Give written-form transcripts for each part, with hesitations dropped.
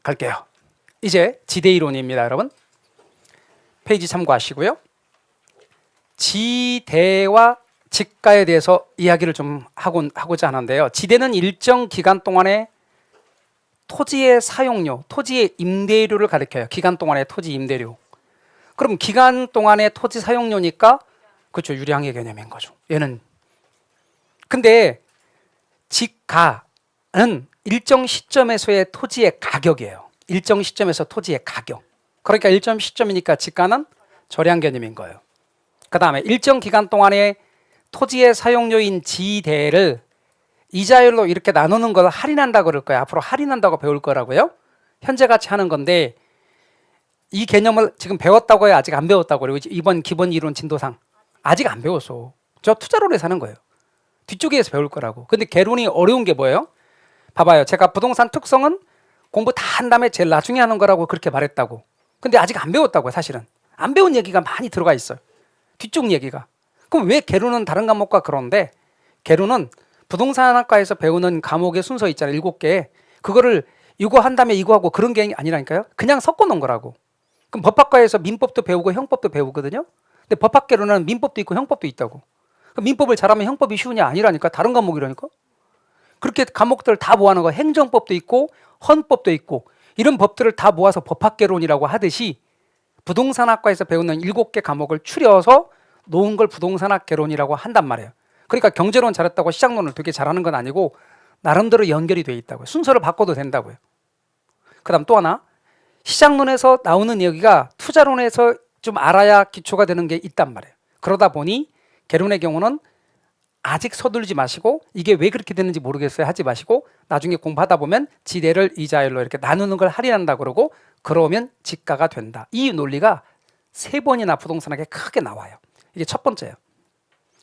갈게요. 이제 지대이론입니다, 여러분. 페이지 참고하시고요. 지대와 지가에 대해서 이야기를 좀 하고자 하는데요. 지대는 일정 기간 동안의 토지의 사용료, 토지의 임대료를 가리켜요. 기간 동안의 토지 임대료. 그럼 기간 동안의 토지 사용료니까 그렇죠, 유량의 개념인 거죠. 얘는. 근데 지가는 일정 시점에서의 토지의 가격이에요. 일정 시점에서 토지의 가격. 그러니까 일정 시점이니까 지가는 절약 개념인 거예요. 그 다음에 일정 기간 동안의 토지의 사용료인 지대를 이자율로 이렇게 나누는 걸 할인한다고 그럴 거예요. 앞으로 할인한다고 배울 거라고요. 현재 같이 하는 건데 이 개념을 지금 배웠다고 해요? 아직 안 배웠다고 그래요? 이번 기본 이론 진도상 아직 안 배웠어. 저 투자론에서 하는 거예요. 뒤쪽에서 배울 거라고. 근데 개론이 어려운 게 뭐예요? 봐봐요. 제가 부동산 특성은 공부 다 한 다음에 제일 나중에 하는 거라고 그렇게 말했다고. 근데 아직 안 배웠다고요. 사실은 안 배운 얘기가 많이 들어가 있어요. 뒤쪽 얘기가. 그럼 왜 개론은 다른 과목과 그런데 개론은 부동산학과에서 배우는 과목의 순서 있잖아요. 7개. 그거를 이거 한 다음에 이거 하고 그런 게 아니라니까요. 그냥 섞어 놓은 거라고. 그럼 법학과에서 민법도 배우고 형법도 배우거든요. 근데 법학개론은 민법도 있고 형법도 있다고. 그럼 민법을 잘하면 형법이 쉬우냐? 아니라니까. 다른 과목이라니까. 그렇게 과목들 다 모아놓은 거 행정법도 있고 헌법도 있고 이런 법들을 다 모아서 법학개론이라고 하듯이 부동산학과에서 배우는 7개 과목을 추려서 놓은 걸 부동산학 개론이라고 한단 말이에요. 그러니까 경제론 잘했다고 시장론을 되게 잘하는 건 아니고 나름대로 연결이 돼 있다고요. 순서를 바꿔도 된다고요. 그 다음 또 하나, 시장론에서 나오는 얘기가 투자론에서 좀 알아야 기초가 되는 게 있단 말이에요. 그러다 보니 개론의 경우는 아직 서두르지 마시고 이게 왜 그렇게 되는지 모르겠어요 하지 마시고 나중에 공부하다 보면 지대를 이자율로 이렇게 나누는 걸 할인한다 그러고 그러면 지가가 된다. 이 논리가 3번이나 부동산학에 크게 나와요. 이게 첫 번째예요.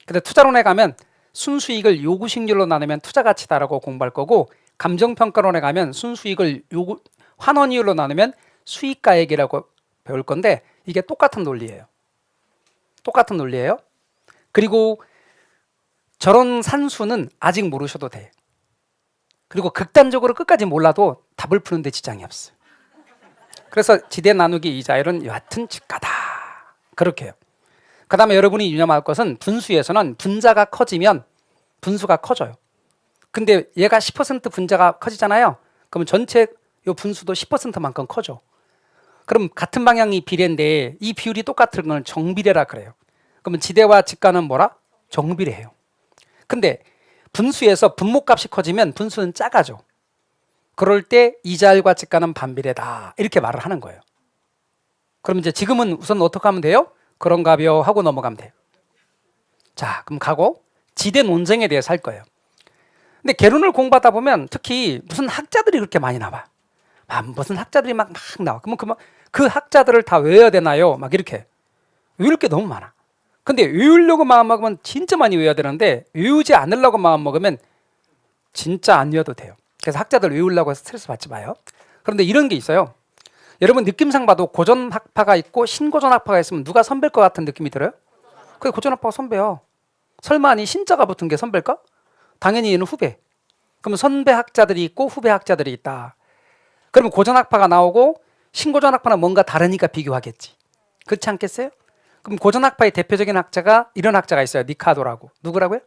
근데 투자론에 가면 순수익을 요구식률로 나누면 투자가치다라고 공부할 거고 감정평가론에 가면 순수익을 환원이율로 나누면 수익가액이라고 배울 건데 이게 똑같은 논리예요. 똑같은 논리예요. 그리고 저런 산수는 아직 모르셔도 돼. 그리고 극단적으로 끝까지 몰라도 답을 푸는데 지장이 없어요. 그래서 지대 나누기 이자율은 여하튼 지가다. 그렇게 해요. 그 다음에 여러분이 유념할 것은 분수에서는 분자가 커지면 분수가 커져요. 근데 얘가 10% 분자가 커지잖아요. 그럼 전체 요 분수도 10%만큼 커져. 그럼 같은 방향이 비례인데 이 비율이 똑같은 건 정비례라 그래요. 그러면 지대와 지가는 뭐라? 정비례해요. 근데 분수에서 분모값이 커지면 분수는 작아져. 그럴 때 이자율과 지가는 반비례다. 이렇게 말을 하는 거예요. 그럼 이제 지금은 우선 어떻게 하면 돼요? 그런가벼 하고 넘어가면 돼요. 자, 그럼 가고 지대 논쟁에 대해서 할 거예요. 근데 개론을 공부하다 보면 특히 무슨 학자들이 그렇게 많이 나와. 무슨 학자들이 막 나와. 그러면 그 학자들을 다 외워야 되나요? 막 이렇게. 외울 게 너무 많아. 근데 외우려고 마음먹으면 진짜 많이 외워야 되는데 외우지 않으려고 마음먹으면 진짜 안 외워도 돼요. 그래서 학자들 외우려고 스트레스 받지 마요. 그런데 이런 게 있어요. 여러분 느낌상 봐도 고전학파가 있고 신고전학파가 있으면 누가 선배일 것 같은 느낌이 들어요? 그게 고전학파가 선배야. 설마 아니 신자가 붙은 게 선배일까? 당연히 얘는 후배. 그러면 선배 학자들이 있고 후배 학자들이 있다. 그러면 고전학파가 나오고 신고전학파는 뭔가 다르니까 비교하겠지. 그렇지 않겠어요? 그럼 고전학파의 대표적인 학자가 이런 학자가 있어요. 니카도라고. 누구라고요?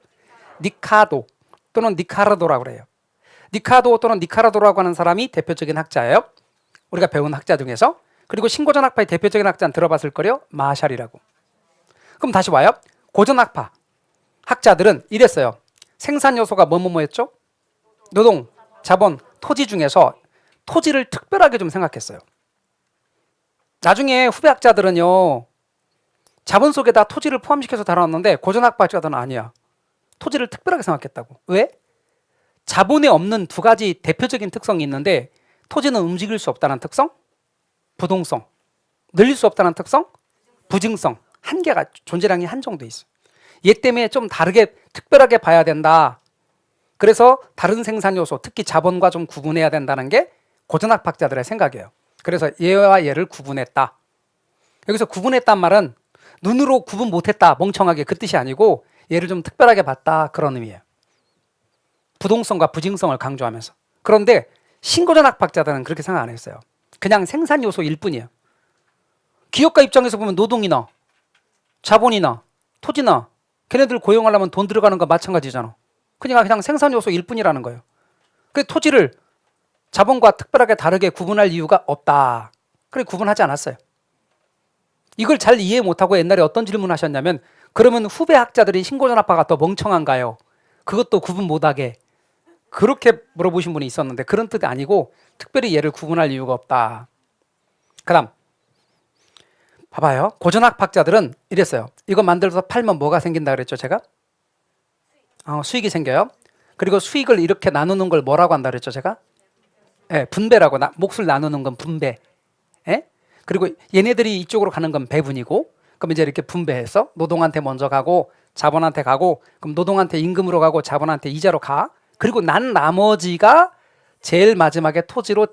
니카도 또는 니카르도라고 그래요. 니카도 또는 니카르도라고 하는 사람이 대표적인 학자예요. 우리가 배운 학자 중에서. 그리고 신고전학파의 대표적인 학자는 들어봤을 거예요. 마샬이라고. 그럼 다시 와요. 고전학파 학자들은 이랬어요. 생산 요소가 뭐였죠? 노동, 자본, 토지 중에서 토지를 특별하게 좀 생각했어요. 나중에 후배 학자들은요. 자본 속에다 토지를 포함시켜서 다뤄놨는데 고전학파 학자들은 아니야. 토지를 특별하게 생각했다고. 왜? 자본에 없는 2가지 대표적인 특성이 있는데 토지는 움직일 수 없다는 특성, 부동성. 늘릴 수 없다는 특성, 부증성. 한계가 존재량이 한정돼 있어. 얘 때문에 좀 다르게 특별하게 봐야 된다. 그래서 다른 생산 요소, 특히 자본과 좀 구분해야 된다는 게 고전학파학자들의 생각이에요. 그래서 얘와 얘를 구분했다. 여기서 구분했단 말은 눈으로 구분 못했다, 멍청하게 그 뜻이 아니고 얘를 좀 특별하게 봤다 그런 의미예요. 부동성과 부증성을 강조하면서. 그런데 신고전학학자들은 그렇게 생각 안 했어요. 그냥 생산 요소일 뿐이에요. 기업가 입장에서 보면 노동이나 자본이나 토지나 걔네들 고용하려면 돈 들어가는 거 마찬가지잖아. 그냥 생산 요소일 뿐이라는 거예요. 그 토지를 자본과 특별하게 다르게 구분할 이유가 없다. 그래 구분하지 않았어요. 이걸 잘 이해 못하고 옛날에 어떤 질문을 하셨냐면 그러면 후배 학자들이 신고전학파가 더 멍청한가요? 그것도 구분 못하게 그렇게 물어보신 분이 있었는데 그런 뜻이 아니고 특별히 얘를 구분할 이유가 없다. 그 다음 봐봐요. 고전학파학자들은 이랬어요. 이거 만들어서 팔면 뭐가 생긴다 그랬죠 제가? 수익이 생겨요. 그리고 수익을 이렇게 나누는 걸 뭐라고 한다 그랬죠 제가? 네, 분배라고. 몫을 나누는 건 분배. 네? 그리고 얘네들이 이쪽으로 가는 건 배분이고 그럼 이제 이렇게 분배해서 노동한테 먼저 가고 자본한테 가고 그럼 노동한테 임금으로 가고 자본한테 이자로 가. 그리고 난 나머지가 제일 마지막에 토지로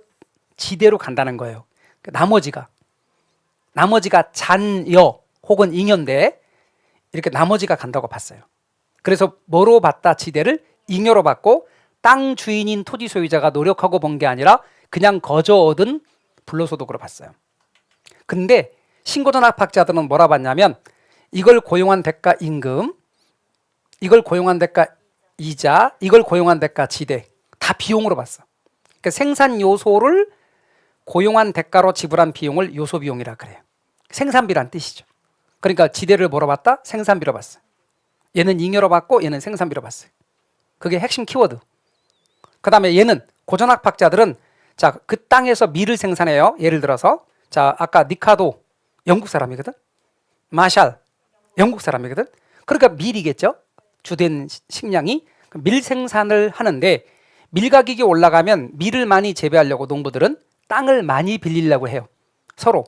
지대로 간다는 거예요. 나머지가 잔여 혹은 잉여인데 이렇게 나머지가 간다고 봤어요. 그래서 뭐로 봤다? 지대를 잉여로 받고 땅 주인인 토지 소유자가 노력하고 번 게 아니라 그냥 거저 얻은 불로소득으로 봤어요. 근데 신고전학학자들은 뭐라 봤냐면 이걸 고용한 대가 임금, 이걸 고용한 대가 이자, 이걸 고용한 대가 지대 다 비용으로 봤어. 그러니까 생산 요소를 고용한 대가로 지불한 비용을 요소 비용이라 그래요. 생산비란 뜻이죠. 그러니까 지대를 뭐로 봤다? 생산비로 봤어. 얘는 잉여로 봤고 얘는 생산비로 봤어요. 그게 핵심 키워드. 그 다음에 얘는 고전학학자들은 자, 그 땅에서 밀을 생산해요. 예를 들어서 자, 아까 니카도 영국 사람이거든. 마샬 영국 사람이거든. 그러니까 밀이겠죠. 주된 식량이 밀 생산을 하는데 밀 가격이 올라가면 밀을 많이 재배하려고 농부들은 땅을 많이 빌리려고 해요. 서로.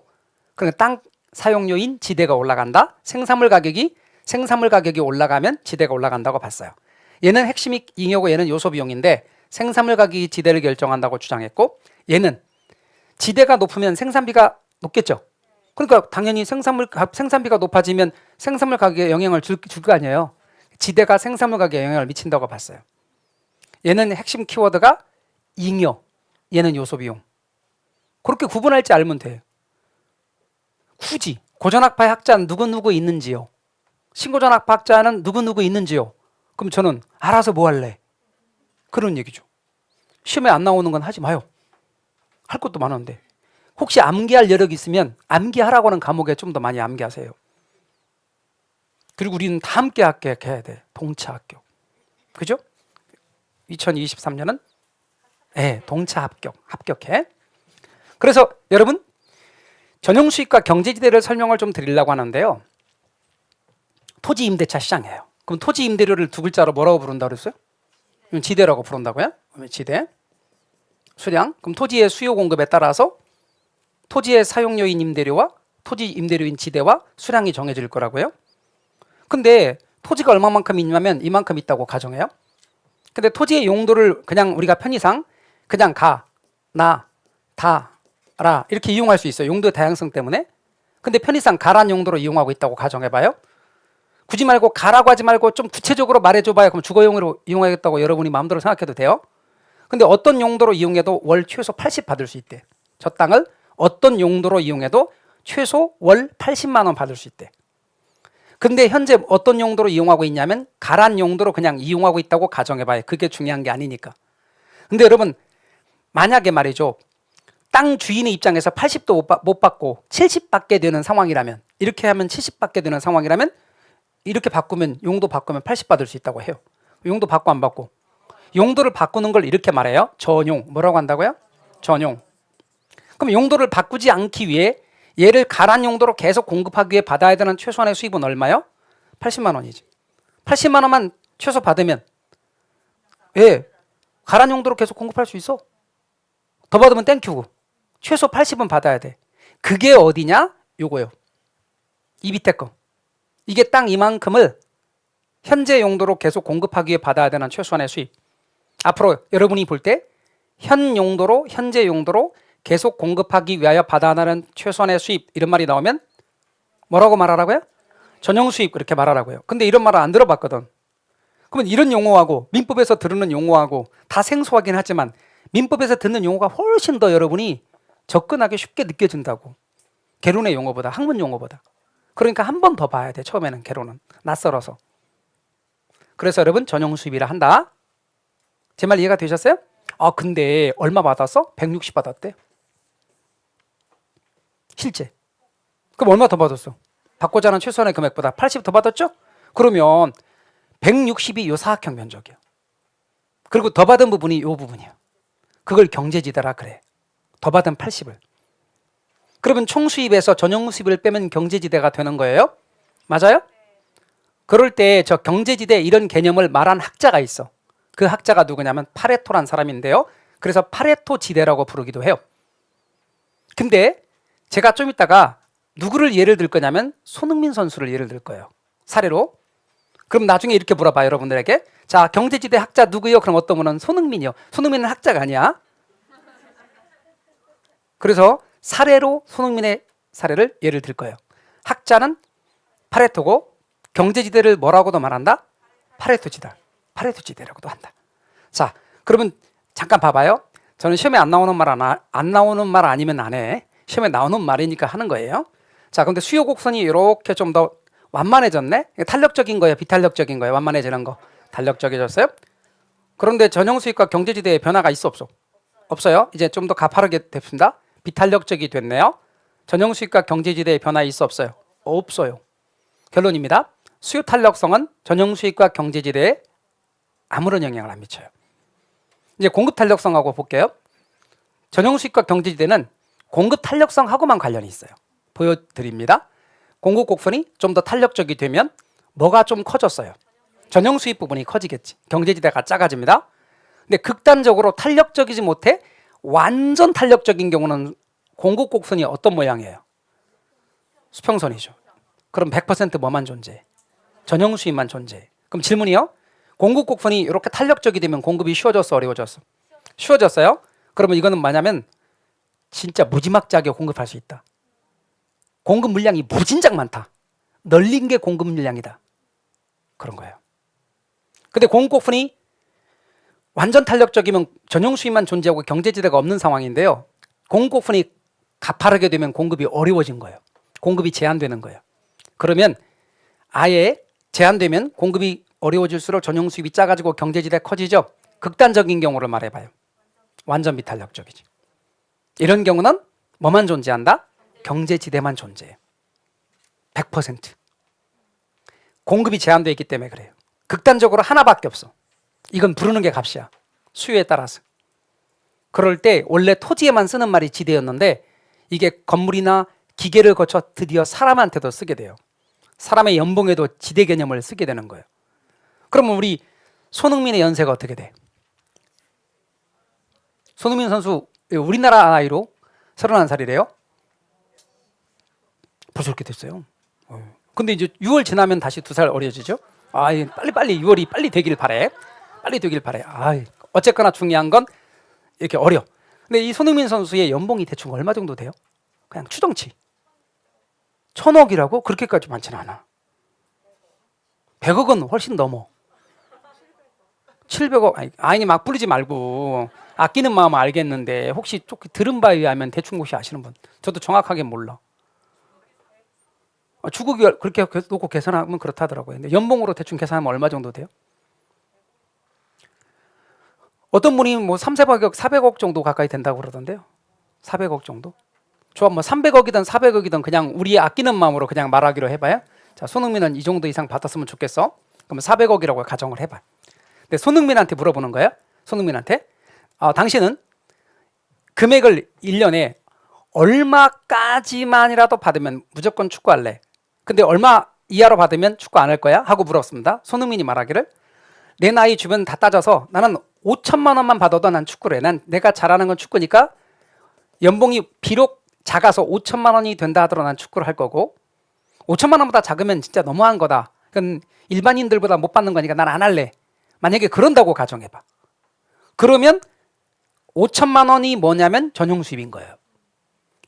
그러니까 땅 사용료인 지대가 올라간다. 생산물 가격이 올라가면 지대가 올라간다고 봤어요. 얘는 핵심이 잉여고 얘는 요소 비용인데 생산물 가격이 지대를 결정한다고 주장했고 얘는 지대가 높으면 생산비가 높겠죠. 그러니까 당연히 생산비가 높아지면 생산물 가격에 영향을 줄 거 아니에요. 지대가 생산물 가격에 영향을 미친다고 봤어요. 얘는 핵심 키워드가 잉여, 얘는 요소 비용. 그렇게 구분할지 알면 돼요. 굳이 고전학파의 학자는 누구 있는지요? 신고전학파 학자는 누구 있는지요? 그럼 저는 알아서 뭐 할래? 그런 얘기죠. 시험에 안 나오는 건 하지 마요. 할 것도 많은데. 혹시 암기할 여력이 있으면 암기하라고 하는 과목에 좀 더 많이 암기하세요. 그리고 우리는 다 함께 합격해야 돼. 동차 합격. 그죠? 2023년은 동차 합격해. 그래서 여러분 전용 수익과 경제지대를 설명을 좀 드리려고 하는데요. 토지 임대차 시장이에요. 그럼 토지 임대료를 두 글자로 뭐라고 부른다고 그랬어요? 지대라고 부른다고요? 지대. 수량. 그럼 토지의 수요 공급에 따라서 토지의 사용료인 임대료와 토지 임대료인 지대와 수량이 정해질 거라고요. 근데 토지가 얼마만큼 있냐면 이만큼 있다고 가정해요. 근데 토지의 용도를 그냥 우리가 편의상 그냥 가, 나, 다, 라 이렇게 이용할 수 있어요. 용도의 다양성 때문에. 근데 편의상 가란 용도로 이용하고 있다고 가정해봐요. 굳이 말고 가라고 하지 말고 좀 구체적으로 말해줘봐요. 그럼 주거용으로 이용하겠다고 여러분이 마음대로 생각해도 돼요. 근데 어떤 용도로 이용해도 월 최소 80 받을 수 있대. 저 땅을 어떤 용도로 이용해도 최소 월 80만 원 받을 수 있대. 근데 현재 어떤 용도로 이용하고 있냐면 가란 용도로 그냥 이용하고 있다고 가정해봐요. 그게 중요한 게 아니니까. 근데 여러분 만약에 말이죠. 땅 주인의 입장에서 80도 못 받고 70 받게 되는 상황이라면 이렇게 하면 70 받게 되는 상황이라면 이렇게 바꾸면 용도 바꾸면 80 받을 수 있다고 해요. 용도 바꿔 안 바꿔? 용도를 바꾸는 걸 이렇게 말해요. 전용. 뭐라고 한다고요? 전용. 그럼 용도를 바꾸지 않기 위해 얘를 가란 용도로 계속 공급하기 위해 받아야 되는 최소한의 수입은 얼마요? 80만 원이지. 80만 원만 최소 받으면 가란 용도로 계속 공급할 수 있어. 더 받으면 땡큐고 최소 80은 받아야 돼. 그게 어디냐? 요거요. 이 밑에 거. 이게 땅 이만큼을 현재 용도로 계속 공급하기 위해 받아야 되는 최소한의 수입. 앞으로 여러분이 볼 때 현재 용도로 계속 공급하기 위하여 받아야 하는 최소한의 수입 이런 말이 나오면 뭐라고 말하라고요? 전용 수입 그렇게 말하라고요. 근데 이런 말을 안 들어봤거든. 그러면 이런 용어하고 민법에서 들으는 용어하고 다 생소하긴 하지만 민법에서 듣는 용어가 훨씬 더 여러분이 접근하기 쉽게 느껴진다고. 개론의 용어보다, 학문 용어보다. 그러니까 한 번 더 봐야 돼. 처음에는 개론은 낯설어서. 그래서 여러분 전용 수입이라 한다. 제 말 이해가 되셨어요? 근데 얼마 받았어? 160 받았대. 실제. 그럼 얼마 더 받았어? 받고자 하는 최소한의 금액보다 80 더 받았죠? 그러면 160이 요 사각형 면적이야. 그리고 더 받은 부분이 요 부분이야. 그걸 경제지대라 그래. 더 받은 80을. 그러면 총 수입에서 전용 수입을 빼면 경제지대가 되는 거예요? 맞아요? 그럴 때 저 경제지대 이런 개념을 말한 학자가 있어. 그 학자가 누구냐면 파레토란 사람인데요. 그래서 파레토 지대라고 부르기도 해요. 근데 제가 좀 이따가 누구를 예를 들 거냐면 손흥민 선수를 예를 들 거예요. 사례로. 그럼 나중에 이렇게 물어봐 여러분들에게. 자, 경제지대 학자 누구요? 그럼 어떤 분은 손흥민이요. 손흥민은 학자가 아니야. 그래서 사례로 손흥민의 사례를 예를 들 거예요. 학자는 파레토고 경제지대를 뭐라고도 말한다? 파레토지대. 파레토지대라고도 한다. 자, 그러면 잠깐 봐봐요. 저는 시험에 안 나오는 말 아니면 안 해. 시험에 나오는 말이니까 하는 거예요. 자, 근데 수요 곡선이 이렇게 좀 더 완만해졌네. 탄력적인 거예요, 비탄력적인 거예요? 완만해지는 거. 탄력적이졌어요? 그런데 전용 수익과 경제지대에 변화가 있어 없어? 없어요. 이제 좀 더 가파르게 됐습니다. 비탄력적이 됐네요. 전용 수익과 경제지대에 변화 있어 없어요? 없어요. 결론입니다. 수요 탄력성은 전용 수익과 경제지대에 아무런 영향을 안 미쳐요. 이제 공급 탄력성하고 볼게요. 전용 수익과 경제지대는 공급 탄력성하고만 관련이 있어요. 보여드립니다. 공급 곡선이 좀 더 탄력적이 되면 뭐가 좀 커졌어요? 전용 수입 부분이 커지겠지. 경제지대가 작아집니다. 근데 극단적으로 탄력적이지 못해 완전 탄력적인 경우는 공급 곡선이 어떤 모양이에요? 수평선이죠. 그럼 100% 뭐만 존재해? 전용 수입만 존재해. 그럼 질문이요. 공급 곡선이 이렇게 탄력적이 되면 공급이 쉬워졌어, 어려워졌어? 쉬워졌어요. 그러면 이거는 뭐냐면 진짜 무지막지하게 공급할 수 있다. 공급 물량이 무진장 많다. 널린 게 공급 물량이다. 그런 거예요. 근데 공급 곡선이 완전 탄력적이면 전용 수입만 존재하고 경제지대가 없는 상황인데요. 공급 곡선이 가파르게 되면 공급이 어려워진 거예요. 공급이 제한되는 거예요. 그러면 아예 제한되면 공급이 어려워질수록 전용 수입이 작아지고 경제지대 커지죠. 극단적인 경우를 말해봐요. 완전 비탄력적이지. 이런 경우는 뭐만 존재한다? 경제지대만 존재해. 100%. 공급이 제한되어 있기 때문에 그래요. 극단적으로 하나밖에 없어. 이건 부르는 게 값이야. 수요에 따라서. 그럴 때 원래 토지에만 쓰는 말이 지대였는데 이게 건물이나 기계를 거쳐 드디어 사람한테도 쓰게 돼요. 사람의 연봉에도 지대 개념을 쓰게 되는 거예요. 그러면 우리 손흥민의 연세가 어떻게 돼? 손흥민 선수 우리나라 나이로 31살이래요. 벌써 그렇게 됐어요. 근데 이제 6월 지나면 다시 2살 어려지죠. 빨리 6월이 빨리 되길 바래. 빨리 되길 바래. 어쨌거나 중요한 건 이렇게 어려. 근데 이 손흥민 선수의 연봉이 대충 얼마 정도 돼요? 그냥 추정치. 1,000억이라고? 그렇게까지 많지는 않아. 100억은 훨씬 넘어. 700억. 아니 막 부르지 말고 아끼는 마음 알겠는데 혹시 들은 바에 의하면 대충 혹시 아시는 분? 저도 정확하게 몰라. 주국이 그렇게 놓고 계산하면 그렇다더라고요. 근데 연봉으로 대충 계산하면 얼마 정도 돼요? 어떤 분이 뭐 300억, 400억 정도 가까이 된다고 그러던데요. 400억 정도? 좋아, 뭐 300억이든 400억이든 그냥 우리 아끼는 마음으로 그냥 말하기로 해봐요. 자, 손흥민은 이 정도 이상 받았으면 좋겠어. 그러면 400억이라고 가정을 해봐. 근데 손흥민한테 물어보는 거예요. 손흥민한테 당신은 금액을 1년에 얼마까지만이라도 받으면 무조건 축구할래. 근데 얼마 이하로 받으면 축구 안 할 거야? 하고 물었습니다. 손흥민이 말하기를 내 나이 주변 다 따져서 나는 5천만 원만 받아도 난 축구를 해. 난 내가 잘하는 건 축구니까 연봉이 비록 작아서 5천만 원이 된다 하더라도 난 축구를 할 거고 5천만 원보다 작으면 진짜 너무한 거다. 그건 일반인들보다 못 받는 거니까 난 안 할래. 만약에 그런다고 가정해봐. 그러면 5천만 원이 뭐냐면 전용 수입인 거예요.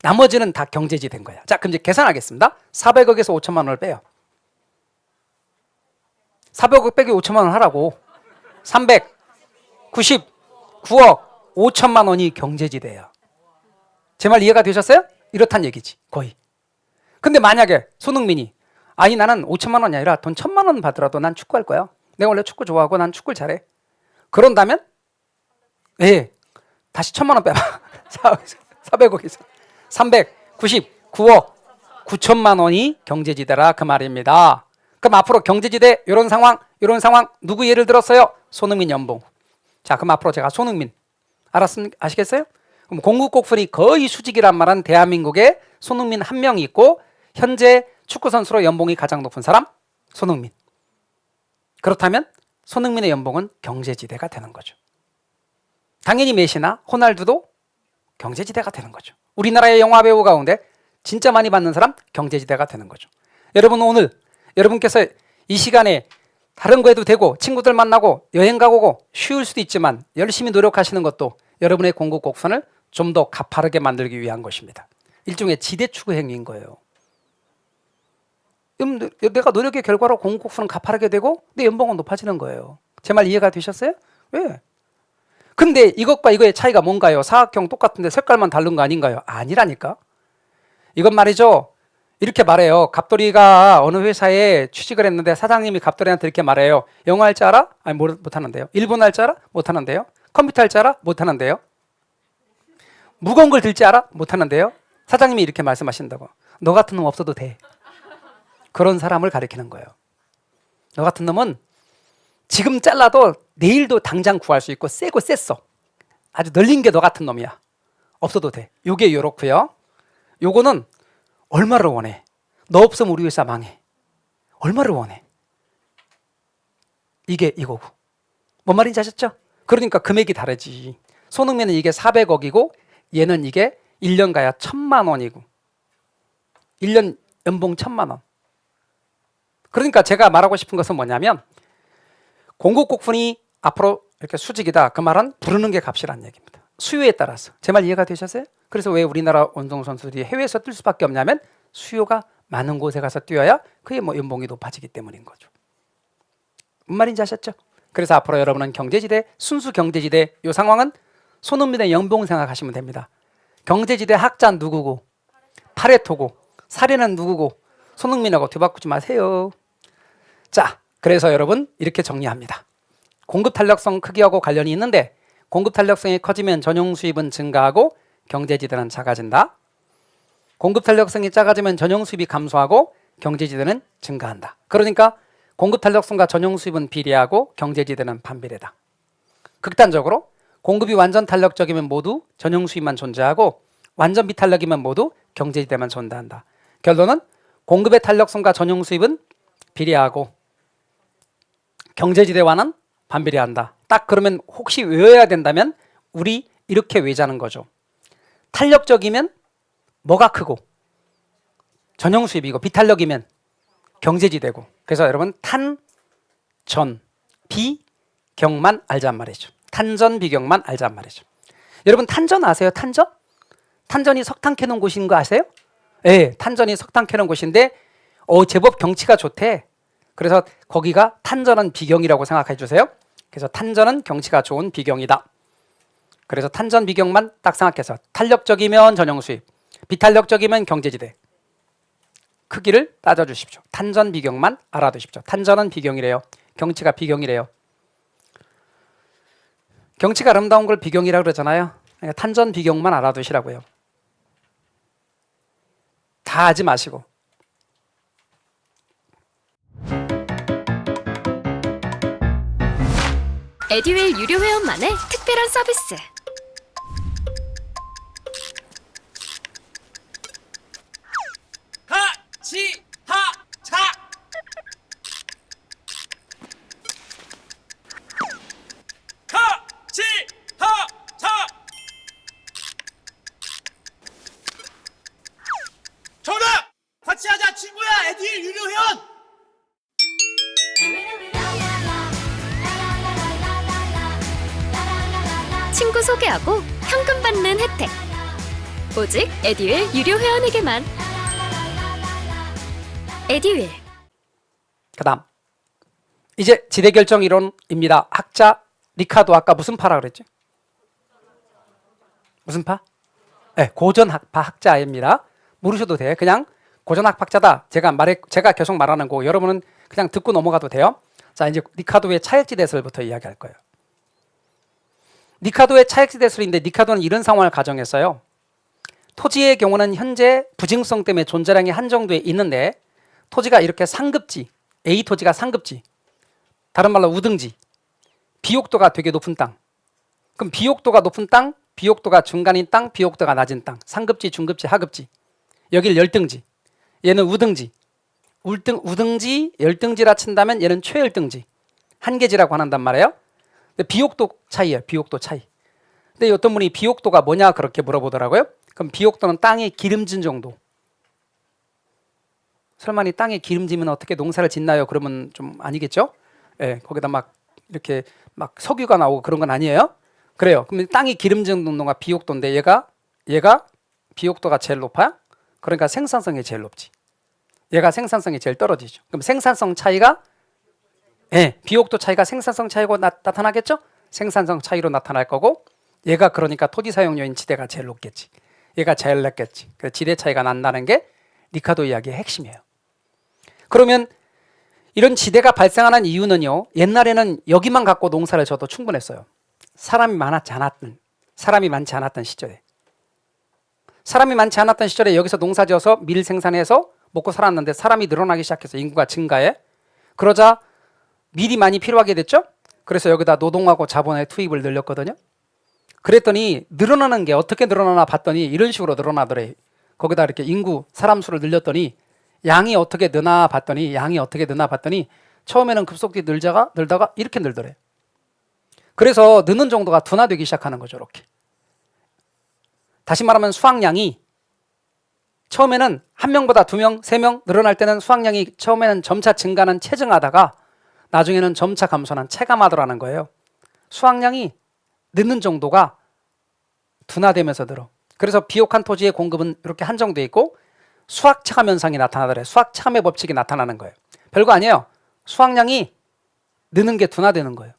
나머지는 다 경제지 된 거야. 자, 그럼 이제 계산하겠습니다. 400억에서 5천만 원을 빼요. 400억 빼기 5천만 원 하라고. 399억 5천만 원이 경제지대예요. 제 말 이해가 되셨어요? 이렇단 얘기지 거의. 근데 만약에 손흥민이 아니 나는 5천만 원이 아니라 돈 1,000만 원 받더라도 난 축구할 거야. 내가 원래 축구 좋아하고 난 축구를 잘해. 그런다면 예, 다시 1,000만 원 빼봐. 400억에서 399억 9천만 원이 경제지대라 그 말입니다. 그럼 앞으로 경제지대 이런 상황 누구 예를 들었어요? 손흥민 연봉. 자, 그럼 앞으로 제가 손흥민 아시겠어요? 그럼 공국곡분이 거의 수직이란 말은 대한민국에 손흥민 한 명이 있고 현재 축구 선수로 연봉이 가장 높은 사람 손흥민. 그렇다면 손흥민의 연봉은 경제지대가 되는 거죠. 당연히 메시나 호날두도 경제지대가 되는 거죠. 우리나라의 영화배우 가운데 진짜 많이 받는 사람 경제지대가 되는 거죠. 여러분 오늘 여러분께서 이 시간에 다른 거 해도 되고 친구들 만나고 여행 가고 쉬울 수도 있지만 열심히 노력하시는 것도 여러분의 공국곡선을 좀 더 가파르게 만들기 위한 것입니다. 일종의 지대추구 행위인 거예요. 내가 노력의 결과로 공국곡선은 가파르게 되고 내 연봉은 높아지는 거예요. 제 말 이해가 되셨어요? 왜? 근데 이것과 이거의 차이가 뭔가요? 사각형 똑같은데 색깔만 다른 거 아닌가요? 아니라니까. 이건 말이죠. 이렇게 말해요. 갑돌이가 어느 회사에 취직을 했는데 사장님이 갑돌이한테 이렇게 말해요. 영어 할 줄 알아? 아니 못하는데요. 일본어 할 줄 알아? 못하는데요. 컴퓨터 할 줄 알아? 못하는데요. 무거운 걸 들지 알아? 못하는데요. 사장님이 이렇게 말씀하신다고. 너 같은 놈 없어도 돼. 그런 사람을 가리키는 거예요. 너 같은 놈은 지금 잘라도 내일도 당장 구할 수 있고 세고 셌어. 아주 널린 게 너 같은 놈이야. 없어도 돼. 요게 요렇고요. 요거는 얼마를 원해? 너 없으면 우리 회사 망해. 얼마를 원해? 이게 이거고. 뭔 말인지 아셨죠? 그러니까 금액이 다르지. 손흥민은 이게 400억이고 얘는 이게 1년 가야 1,000만 원이고 1년 연봉 1,000만 원. 그러니까 제가 말하고 싶은 것은 뭐냐면 공국곡분이 앞으로 이렇게 수직이다. 그 말은 부르는 게 값이라는 얘기입니다. 수요에 따라서. 제 말 이해가 되셨어요? 그래서 왜 우리나라 운동선수들이 해외에서 뛸 수밖에 없냐면 수요가 많은 곳에 가서 뛰어야 그게 뭐 연봉이 높아지기 때문인 거죠. 무슨 말인지 아셨죠? 그래서 앞으로 여러분은 경제지대, 순수 경제지대 이 상황은 손흥민의 연봉 생각하시면 됩니다. 경제지대 학자 누구고 파레토고 사례는 누구고 손흥민하고 뒤바꾸지 마세요. 자, 그래서 여러분 이렇게 정리합니다. 공급 탄력성 크기하고 관련이 있는데 공급 탄력성이 커지면 전용 수입은 증가하고 경제지대는 작아진다. 공급 탄력성이 작아지면 전용 수입이 감소하고 경제지대는 증가한다. 그러니까 공급 탄력성과 전용 수입은 비례하고 경제지대는 반비례다. 극단적으로 공급이 완전 탄력적이면 모두 전용 수입만 존재하고 완전 비탄력이면 모두 경제지대만 존재한다. 결론은 공급의 탄력성과 전용 수입은 비례하고 경제지대와는 반비례한다. 딱 그러면 혹시 외워야 된다면 우리 이렇게 외자는 거죠. 탄력적이면 뭐가 크고 전용 수입이고 비탄력이면 경제지대고. 그래서 여러분 탄전 비경만 알자는 말이죠. 탄전 비경만 알자는 말이죠. 여러분 탄전 아세요? 탄전? 탄전이 석탄 캐는 곳인 거 아세요? 네, 탄전이 석탄 캐는 곳인데 제법 경치가 좋대. 그래서 거기가 탄전은 비경이라고 생각해 주세요. 그래서 탄전은 경치가 좋은 비경이다. 그래서 탄전 비경만 딱 생각해서 탄력적이면 전용 수입, 비탄력적이면 경제지대. 크기를 따져주십시오. 탄전 비경만 알아두십시오. 탄전은 비경이래요. 경치가 비경이래요. 경치가 아름다운 걸 비경이라고 그러잖아요. 그러니까 탄전 비경만 알아두시라고요. 다 하지 마시고. 에듀윌 유료 회원만의 특별한 서비스. 하치하차 하치하차 정답! 같이 하자 친구야 에듀윌 유료 회원! 친구 소개하고 현금 받는 혜택. 오직 에듀윌 유료 회원에게만. 에듀윌. 그다음 이제 지대결정 이론입니다. 학자 리카도 아까 무슨 파라 그랬지? 무슨 파? 네, 고전학파 학자입니다. 모르셔도 돼. 그냥 고전학파자다. 제가 계속 말하는 거 여러분은 그냥 듣고 넘어가도 돼요. 자, 이제 리카도의 차액지 대설부터 이야기할 거예요. 리카도의 차액지 대설인데 리카도는 이런 상황을 가정했어요. 토지의 경우는 현재 부증성 때문에 존재량이 한정돼 있는데 토지가 이렇게 상급지, A 토지가 상급지, 다른 말로 우등지, 비옥도가 되게 높은 땅. 그럼 비옥도가 높은 땅, 비옥도가 중간인 땅, 비옥도가 낮은 땅, 상급지, 중급지, 하급지. 여길 열등지, 얘는 우등지. 우등지, 열등지라 친다면 얘는 최열등지, 한계지라고 한단 말이에요. 근데 비옥도 차이예요. 비옥도 차이. 근데 어떤 분이 비옥도가 뭐냐 그렇게 물어보더라고요. 그럼 비옥도는 땅이 기름진 정도. 설마 이 땅에 기름지면 어떻게 농사를 짓나요? 그러면 좀 아니겠죠? 예, 거기다 막 이렇게 막 석유가 나오고 그런 건 아니에요. 그래요. 그럼 땅이 기름진 정도가 비옥도인데 얘가 비옥도가 제일 높아요? 그러니까 생산성이 제일 높지. 얘가 생산성이 제일 떨어지죠. 그럼 생산성 차이가 비옥도 차이가 생산성 차이고 나타나겠죠? 생산성 차이로 나타날 거고 얘가 그러니까 토지 사용료인 지대가 제일 높겠지. 얘가 제일 낮겠지. 그래서 지대 차이가 난다는 게 리카도 이야기의 핵심이에요. 그러면 이런 지대가 발생하는 이유는요. 옛날에는 여기만 갖고 농사를 져도 충분했어요. 사람이 많지 않았던 시절에. 사람이 많지 않았던 시절에 여기서 농사지어서 밀 생산해서 먹고 살았는데 사람이 늘어나기 시작해서 인구가 증가해. 그러자 밀이 많이 필요하게 됐죠. 그래서 여기다 노동하고 자본의 투입을 늘렸거든요. 그랬더니 늘어나는 게 어떻게 늘어나나 봤더니 이런 식으로 늘어나더래. 거기다 이렇게 인구 사람 수를 늘렸더니 양이 어떻게 느나 봤더니 처음에는 급속히 늘다가 이렇게 늘더래. 그래서 느는 정도가 둔화되기 시작하는 거죠. 이렇게. 다시 말하면 수확량이 처음에는 1명보다 2명, 3명 늘어날 때는 수확량이 처음에는 점차 증가는 체증하다가 나중에는 점차 감소는 체감하더라는 거예요. 수확량이 늦는 정도가 둔화되면서 늘어. 그래서 비옥한 토지의 공급은 이렇게 한정돼 있고 수확차감 현상이 나타나더래. 수확차감의 법칙이 나타나는 거예요. 별거 아니에요. 수확량이 느는 게 둔화되는 거예요.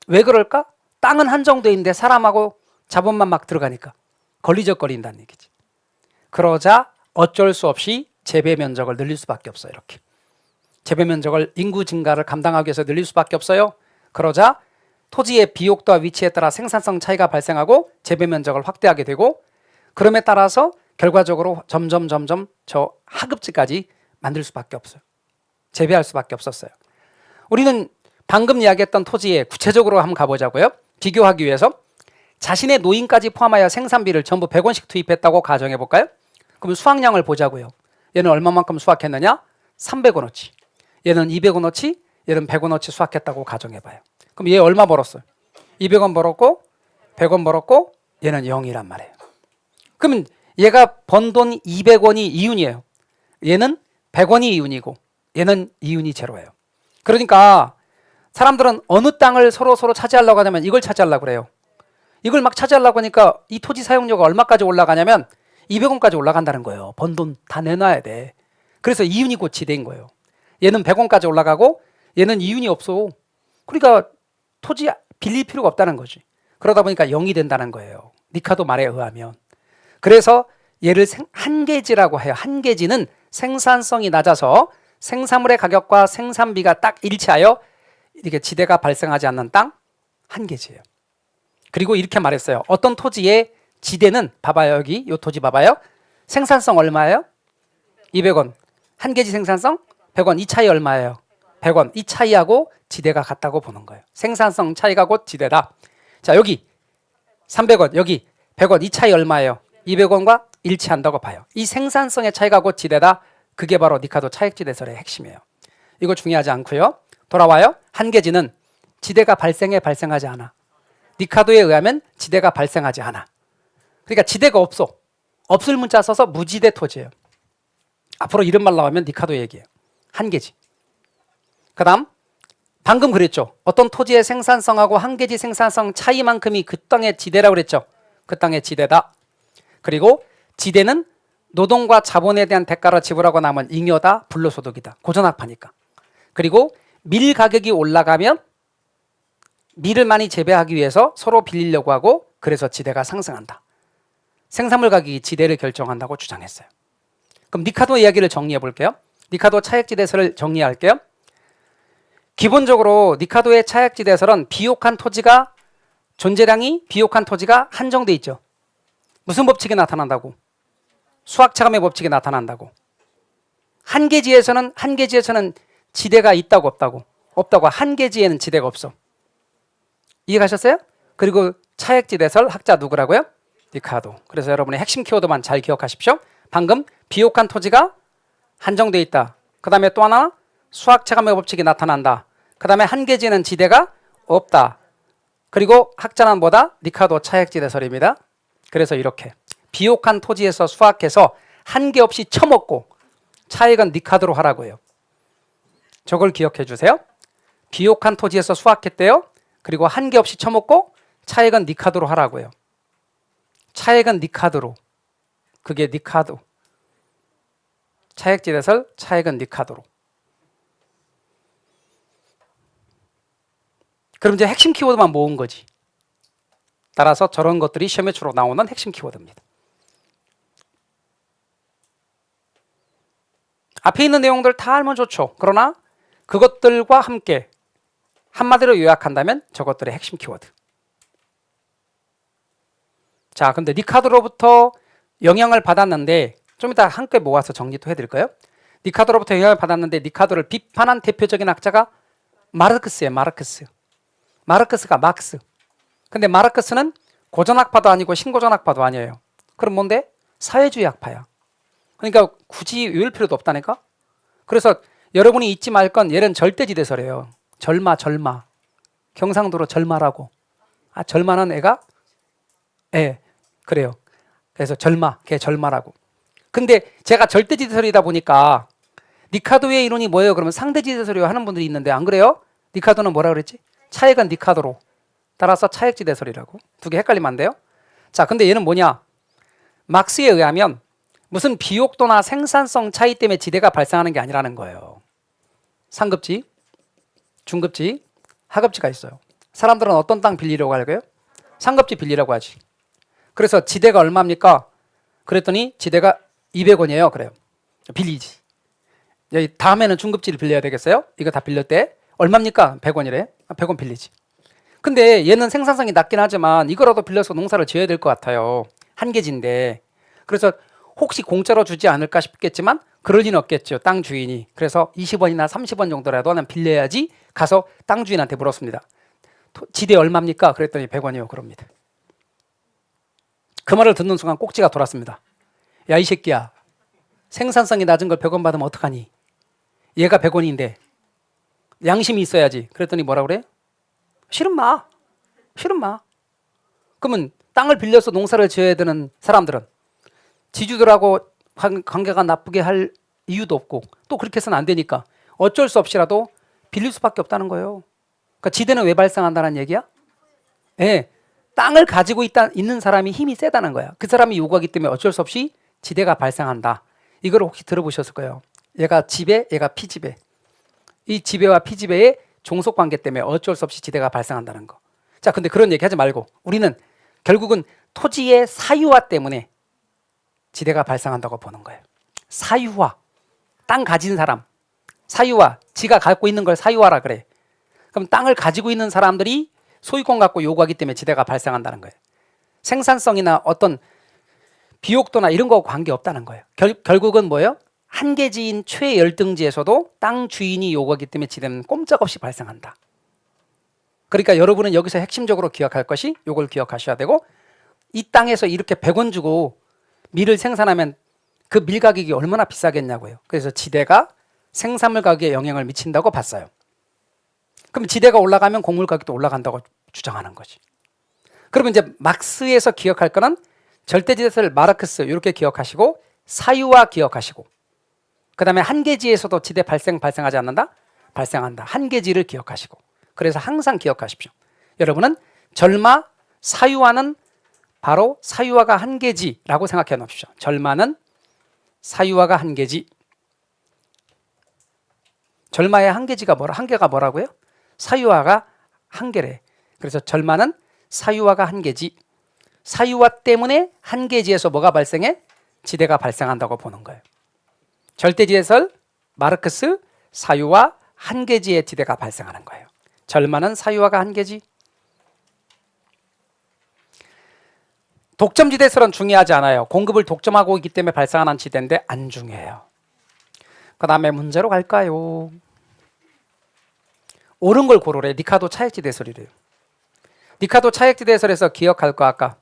왜 그럴까? 땅은 한정돼 있는데 사람하고 자본만 막 들어가니까 걸리적거린다는 얘기지. 그러자 어쩔 수 없이 재배 면적을 늘릴 수밖에 없어요. 이렇게 재배 면적을 인구 증가를 감당하기 위해서 늘릴 수밖에 없어요. 그러자 토지의 비옥도와 위치에 따라 생산성 차이가 발생하고 재배 면적을 확대하게 되고 그럼에 따라서 결과적으로 점점 저 하급지까지 만들 수밖에 없어요. 재배할 수밖에 없었어요. 우리는 방금 이야기했던 토지에 구체적으로 한번 가보자고요. 비교하기 위해서 자신의 노인까지 포함하여 생산비를 전부 100원씩 투입했다고 가정해 볼까요? 그럼 수확량을 보자고요. 얘는 얼마만큼 수확했느냐? 300원어치. 얘는 200원어치, 얘는 100원어치 수확했다고 가정해 봐요. 그럼 얘 얼마 벌었어요? 200원 벌었고 100원 벌었고 얘는 0이란 말이에요. 그러면 얘가 번 돈 200원이 이윤이에요. 얘는 100원이 이윤이고 얘는 이윤이 제로예요. 그러니까 사람들은 어느 땅을 서로 차지하려고 하냐면 이걸 차지하려고 그래요. 이걸 막 차지하려고 하니까 이 토지 사용료가 얼마까지 올라가냐면 200원까지 올라간다는 거예요. 번 돈 다 내놔야 돼. 그래서 이윤이 곧 지대인 거예요. 얘는 100원까지 올라가고 얘는 이윤이 없어. 그러니까 토지 빌릴 필요가 없다는 거지. 그러다 보니까 0이 된다는 거예요. 리카도 말에 의하면. 그래서 얘를 한계지라고 해요. 한계지는 생산성이 낮아서 생산물의 가격과 생산비가 딱 일치하여 이렇게 지대가 발생하지 않는 땅, 한계지예요. 그리고 이렇게 말했어요. 어떤 토지의 지대는 봐봐요. 여기 이 토지 봐봐요. 생산성 얼마예요? 200원. 한계지 생산성 100원. 이 차이 얼마예요? 100원. 이 차이하고 지대가 같다고 보는 거예요. 생산성 차이가 곧 지대다. 자, 여기 300원, 여기 100원. 이 차이 얼마예요? 200원과 일치한다고 봐요. 이 생산성의 차이가 곧 지대다. 그게 바로 리카도 차액지 대설의 핵심이에요. 이거 중요하지 않고요. 돌아와요. 한계지는 지대가 발생하지 않아. 리카도에 의하면 지대가 발생하지 않아. 그러니까 지대가 없어. 없을 문자 써서 무지대 토지예요. 앞으로 이런 말 나오면 리카도 얘기해요. 한계지. 그 다음 방금 그랬죠. 어떤 토지의 생산성하고 한계지 생산성 차이만큼이 그 땅의 지대라고 그랬죠. 그 땅의 지대다. 그리고 지대는 노동과 자본에 대한 대가를 지불하고 남은 잉여다, 불로소득이다. 고전학파니까. 그리고 밀 가격이 올라가면 밀을 많이 재배하기 위해서 서로 빌리려고 하고 그래서 지대가 상승한다. 생산물 가격이 지대를 결정한다고 주장했어요. 그럼 니카도 이야기를 정리해 볼게요. 니카도 차액지대설을 정리할게요. 기본적으로 니카도의 차액지대설은 비옥한 토지가 존재량이 비옥한 토지가 한정돼 있죠. 무슨 법칙이 나타난다고? 수학차감의 법칙이 나타난다고. 한계지에서는 지대가 있다고 없다고? 없다고. 한계지에는 지대가 없어. 이해가셨어요? 그리고 차액지대설 학자 누구라고요? 니카도. 그래서 여러분의 핵심 키워드만 잘 기억하십시오. 방금 비옥한 토지가 한정돼 있다. 그 다음에 또 하나 수학체감의 법칙이 나타난다. 그 다음에 한계지에는 지대가 없다. 그리고 학자는 뭐다? 니카도 차액지대설입니다. 그래서 이렇게 비옥한 토지에서 수확해서 한계 없이 처먹고 차액은 니카도로 하라고 해요. 저걸 기억해 주세요. 비옥한 토지에서 수확했대요. 그리고 한계 없이 처먹고 차액은 니카도로 하라고 해요. 차액은 니카도로. 그게 니카도. 차액지대설, 차액은 니카도로. 그럼 이제 핵심 키워드만 모은 거지. 따라서 저런 것들이 시험에 주로 나오는 핵심 키워드입니다. 앞에 있는 내용들 다 알면 좋죠. 그러나 그것들과 함께 한마디로 요약한다면 저것들의 핵심 키워드. 자, 근데 니카도로부터 영향을 받았는데 좀 이따 함께 모아서 정리도 해드릴까요? 니카도로부터 영향을 받았는데 니카도를 비판한 대표적인 학자가 마르크스예요. 마르크스가 막스. 근데 마르크스는 고전학파도 아니고 신고전학파도 아니에요. 그럼 뭔데? 사회주의 학파야. 그러니까 굳이 외울 필요도 없다니까? 그래서 여러분이 잊지 말 건 얘는 절대지대설이에요. 절마. 경상도로 절마라고. 아, 절마는 애가? 예, 그래요. 그래서 절마, 걔 절마라고. 근데 제가 절대지대설이다 보니까 니카도의 이론이 뭐예요? 그러면 상대지대설이요 하는 분들이 있는데 안 그래요? 니카도는 뭐라 그랬지? 차액은 니카도로. 따라서 차액지대설이라고. 두 개 헷갈리면 안 돼요? 자, 근데 얘는 뭐냐? 막스에 의하면 무슨 비옥도나 생산성 차이 때문에 지대가 발생하는 게 아니라는 거예요. 상급지, 중급지, 하급지가 있어요. 사람들은 어떤 땅 빌리려고 할까요? 상급지 빌리라고 하지. 그래서 지대가 얼마입니까? 그랬더니 지대가 200원이에요. 그래요. 빌리지. 여기 다음에는 중급지를 빌려야 되겠어요? 이거 다 빌릴 때 얼마입니까? 100원이래. 100원 빌리지. 근데 얘는 생산성이 낮긴 하지만 이거라도 빌려서 농사를 지어야 될 것 같아요. 한계지인데. 그래서 혹시 공짜로 주지 않을까 싶겠지만 그럴 리는 없겠죠. 땅 주인이. 그래서 20원이나 30원 정도라도 난 빌려야지 가서 땅 주인한테 물었습니다. 지대 얼마입니까? 그랬더니 100원이요. 그럽니다. 그 말을 듣는 순간 꼭지가 돌았습니다. 야, 이 새끼야. 생산성이 낮은 걸 100원 받으면 어떡하니? 얘가 100원인데 양심이 있어야지. 그랬더니 뭐라 그래? 싫은 마. 그러면 땅을 빌려서 농사를 지어야 되는 사람들은 지주들하고 관계가 나쁘게 할 이유도 없고 또 그렇게 해서는 안 되니까 어쩔 수 없이라도 빌릴 수밖에 없다는 거예요. 그러니까 지대는 왜 발생한다는 얘기야? 예, 땅을 가지고 있는 사람이 힘이 세다는 거야. 그 사람이 요구하기 때문에 어쩔 수 없이 지대가 발생한다. 이걸 혹시 들어보셨을 거예요. 얘가 지배, 얘가 피지배. 이 지배와 피지배의 종속관계 때문에 어쩔 수 없이 지대가 발생한다는 거. 자, 근데 그런 얘기 하지 말고 우리는 결국은 토지의 사유화 때문에 지대가 발생한다고 보는 거예요. 사유화. 땅 가진 사람. 사유화. 지가 갖고 있는 걸 사유화라 그래. 그럼 땅을 가지고 있는 사람들이 소유권 갖고 요구하기 때문에 지대가 발생한다는 거예요. 생산성이나 어떤 비옥도나 이런 거 관계없다는 거예요. 결국은 뭐예요? 한계지인 최열등지에서도 땅 주인이 요구하기 때문에 지대는 꼼짝없이 발생한다. 그러니까 여러분은 여기서 핵심적으로 기억할 것이 요걸 기억하셔야 되고 이 땅에서 이렇게 100원 주고 밀을 생산하면 그 밀 가격이 얼마나 비싸겠냐고요. 그래서 지대가 생산물 가격에 영향을 미친다고 봤어요. 그럼 지대가 올라가면 곡물 가격도 올라간다고 주장하는 거지. 그러면 이제 막스에서 기억할 거는 절대지대설 마르크스 이렇게 기억하시고 사유화 기억하시고 그 다음에 한계지에서도 지대 발생하지 않는다? 발생한다. 한계지를 기억하시고 그래서 항상 기억하십시오. 여러분은 절마, 사유화는 바로 사유화가 한계지라고 생각해 놓으십시오. 절마는 사유화가 한계지. 절마의 한계가 뭐라고요? 사유화가 한계래. 그래서 절마는 사유화가 한계지. 사유화 때문에 한계지에서 뭐가 발생해? 지대가 발생한다고 보는 거예요. 절대지에서 마르크스 사유화 한계지의 지대가 발생하는 거예요. 절만은 사유화가 한계지. 독점지대설은 중요하지 않아요. 공급을 독점하고 있기 때문에 발생하는 지대인데 안 중요해요. 그 다음에 문제로 갈까요? 옳은 걸 고르래. 리카도 차액지대설이래요. 리카도 차액지대설에서 기억할 거 아까